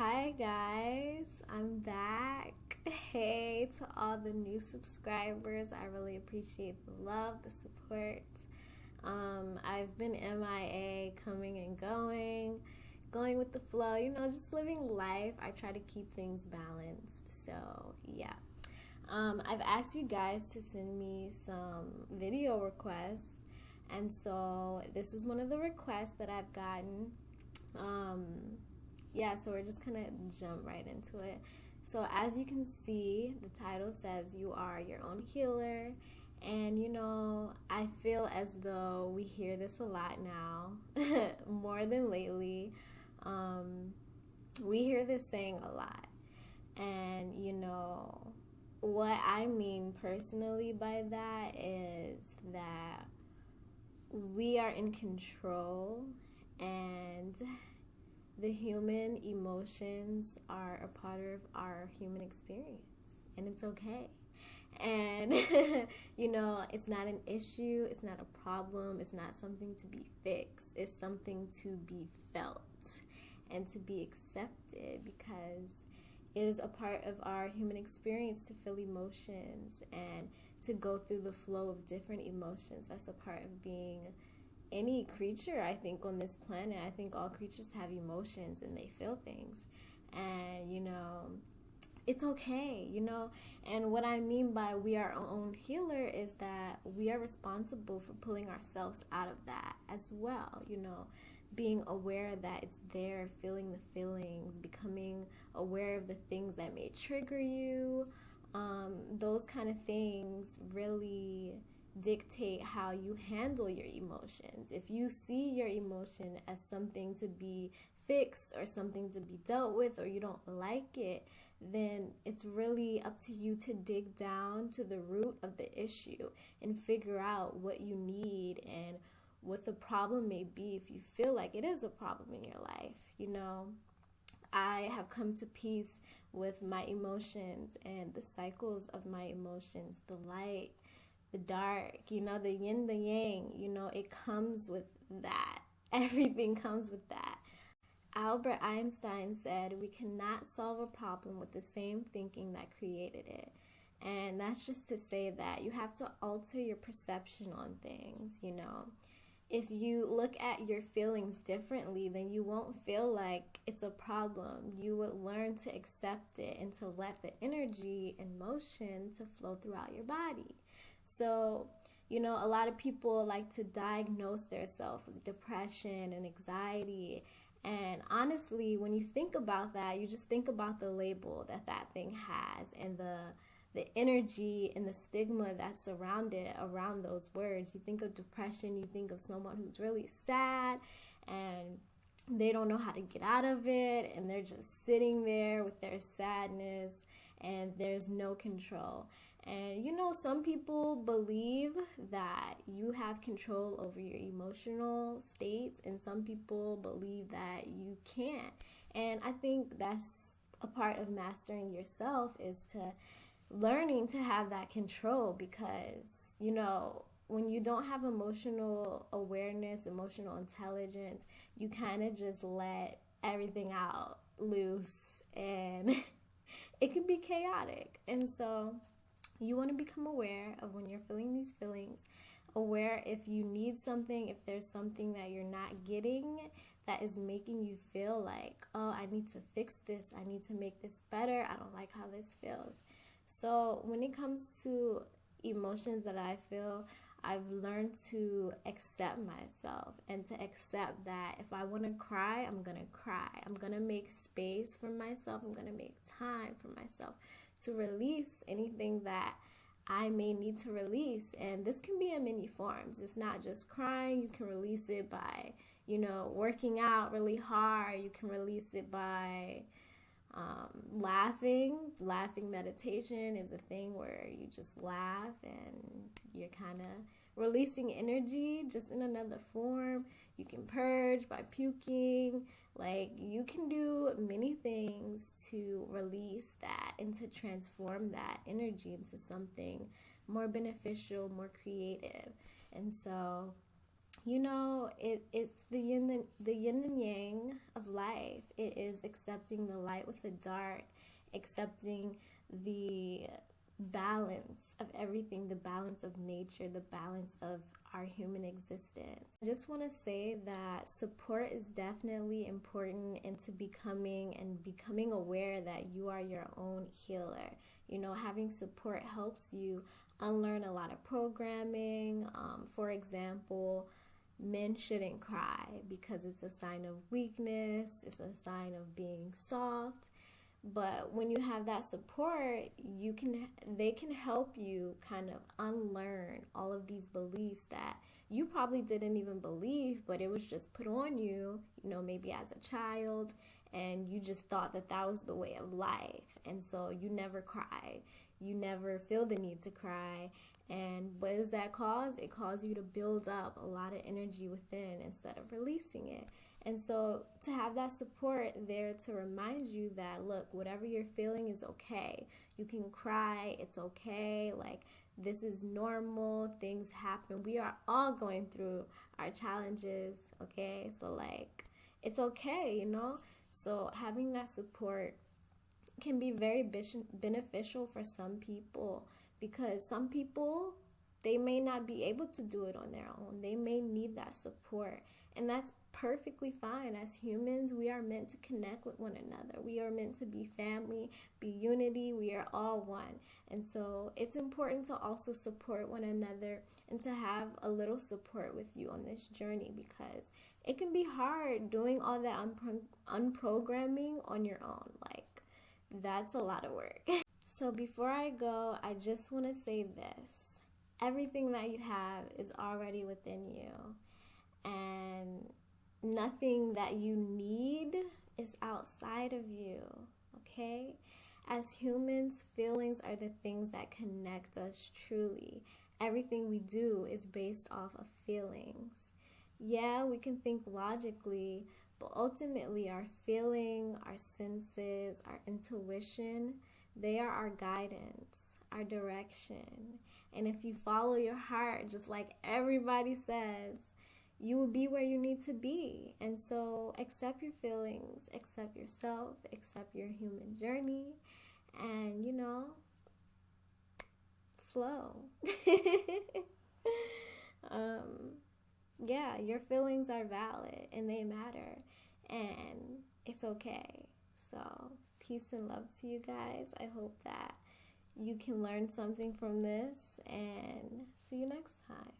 Hi guys, I'm back. Hey to all the new subscribers. I really appreciate the love, the support. I've been MIA, coming and going with the flow, just living life. I try to keep things balanced. So, yeah. I've asked you guys to send me some video requests. And so this is one of the requests that I've gotten. Yeah, so we're just gonna jump right into it. So as you can see, the title says you are your own healer. And I feel as though we hear this a lot now, more than lately. We hear this saying a lot. And what I mean personally by that is that we are in control, and the human emotions are a part of our human experience, and it's okay. And it's not an issue, it's not a problem, it's not something to be fixed, it's something to be felt and to be accepted, because it is a part of our human experience to feel emotions and to go through the flow of different emotions. That's a part of being any creature, I think, on this planet. I think all creatures have emotions and they feel things. And, it's okay, And what I mean by we are our own healer is that we are responsible for pulling ourselves out of that as well, being aware that it's there, feeling the feelings, becoming aware of the things that may trigger you. Those kind of things really dictate how you handle your emotions. If you see your emotion as something to be fixed or something to be dealt with, or you don't like it, then it's really up to you to dig down to the root of the issue and figure out what you need and what the problem may be, if you feel like it is a problem in your life. I have come to peace with my emotions and the cycles of my emotions, the light, the dark, the yin, the yang, it comes with that. Everything comes with that. Albert Einstein said we cannot solve a problem with the same thinking that created it. And that's just to say that you have to alter your perception on things, If you look at your feelings differently, then you won't feel like it's a problem. You would learn to accept it and to let the energy and motion to flow throughout your body. So, a lot of people like to diagnose themselves with depression and anxiety. And honestly, when you think about that, you just think about the label that thing has, and the energy and the stigma that's surrounded around those words. You think of depression, you think of someone who's really sad and they don't know how to get out of it, and they're just sitting there with their sadness and there's no control. And some people believe that you have control over your emotional states, and some people believe that you can't. And I think that's a part of mastering yourself, is to learning to have that control, because when you don't have emotional awareness, emotional intelligence, you kind of just let everything out loose, and it can be chaotic. And so you want to become aware of when you're feeling these feelings, aware if you need something, if there's something that you're not getting that is making you feel like, oh, I need to fix this, I need to make this better, I don't like how this feels. So when it comes to emotions that I feel, I've learned to accept myself, and to accept that if I want to cry, I'm going to cry. I'm going to make space for myself. I'm going to make time for myself to release anything that I may need to release. And this can be in many forms. It's not just crying. You can release it by, working out really hard. You can release it by laughing. Laughing meditation is a thing where you just laugh and you're kind of releasing energy just in another form. You can purge by puking. Like, you can do many things to release that and to transform that energy into something more beneficial, more creative. And so It's the yin and yang of life. It is accepting the light with the dark, accepting the balance of everything, the balance of nature, the balance of our human existence. I just want to say that support is definitely important into becoming aware that you are your own healer. Having support helps you unlearn a lot of programming. For example, men shouldn't cry because it's a sign of weakness, it's a sign of being soft. But when you have that support, they can help you kind of unlearn all of these beliefs that you probably didn't even believe, but it was just put on you, maybe as a child, and you just thought that that was the way of life. And so you never cried. You never feel the need to cry. And what does that cause? It causes you to build up a lot of energy within instead of releasing it. And so to have that support there to remind you that, look, whatever you're feeling is okay. You can cry. It's okay. Like, this is normal. Things happen. We are all going through our challenges, okay? So, like, it's okay, So having that support can be very beneficial for some people, because some people, they may not be able to do it on their own. They may need that support, and that's perfectly fine. As humans, we are meant to connect with one another. We are meant to be family, be unity. We are all one. And so it's important to also support one another and to have a little support with you on this journey, because it can be hard doing all that unprogramming on your own. Like, that's a lot of work. So before I go, I just want to say this. Everything that you have is already within you, and nothing that you need is outside of you, okay? As humans, feelings are the things that connect us truly. Everything we do is based off of feelings. Yeah, we can think logically, but ultimately our feeling, our senses, our intuition, they are our guidance, our direction. And if you follow your heart, just like everybody says, you will be where you need to be. And so accept your feelings, accept yourself, accept your human journey, and, flow. Yeah, your feelings are valid and they matter, and it's okay. So peace and love to you guys. I hope that you can learn something from this, and see you next time.